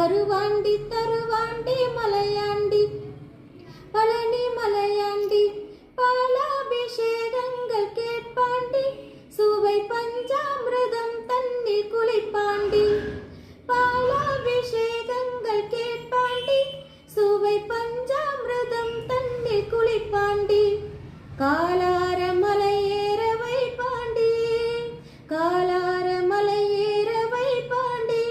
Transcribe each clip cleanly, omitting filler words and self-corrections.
வருவாண்டி தருவாண்டி மலையாண்டி பழனி மலையாண்டி பாலாபிஷேகங்கள் கேட்பாண்டி சுவை பஞ்சாமிர்தம் தண்ணீர் குளிப்பாண்டி பாலாபிஷேகங்கள் கேட்பாண்டி சுவை பஞ்சாமிர்தம் தண்ணீர் குளிப்பாண்டி காலார மலையேற வைப்பாண்டி காலார மலையேற வைப்பாண்டி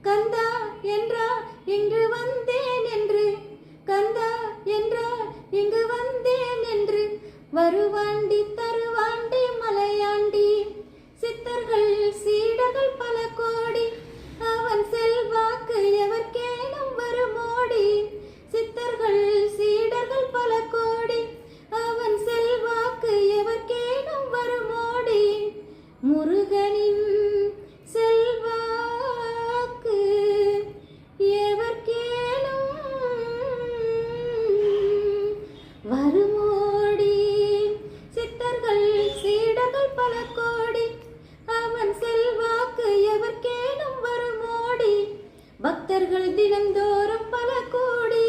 கந்தா என்றா இங்கு வந்தேன் என்று கந்தா என்றா இங்கு வந்தேன் என்று வருவாண்டி தருவாண்டி மலையாண்டி சித்தர்கள் சீடர்கள் பல கோடி அவன் செல்வாக்கு எவர்க்கேனும் வருமோடி சித்தர்கள் சீடர்கள் பல கோடி அவன் செல்வாக்கு எவர்க்கேனும் வருமோடி முருகனின் செல்வாக்கு எவர்க்கேனும் வருமோடி சித்தர்கள் சீடர்கள் பல கோடி அவன் செல்வாக்கு எவர்க்கேனும் வருமோடி பக்தர்கள் தினந்தோறும் பல கோடி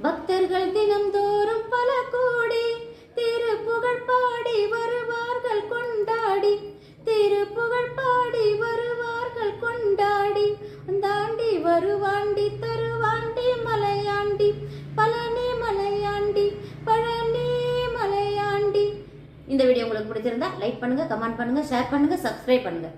பக்தர்கள் தினந்தோறும் பல கோடி திருப்புகழ் பாடி வருவார்கள் கொண்டாடி திருப்புகழ் பாடி வருவார்கள் கொண்டாடி தாண்டி வருவாண்டி தருவாண்டி மலையாண்டி பழனி மலையாண்டி பழனி மலையாண்டி. இந்த வீடியோ உங்களுக்கு பிடிச்சிருந்தா லைக் பண்ணுங்க, கமெண்ட் பண்ணுங்க, ஷேர் பண்ணுங்க, சப்ஸ்கிரைப் பண்ணுங்க.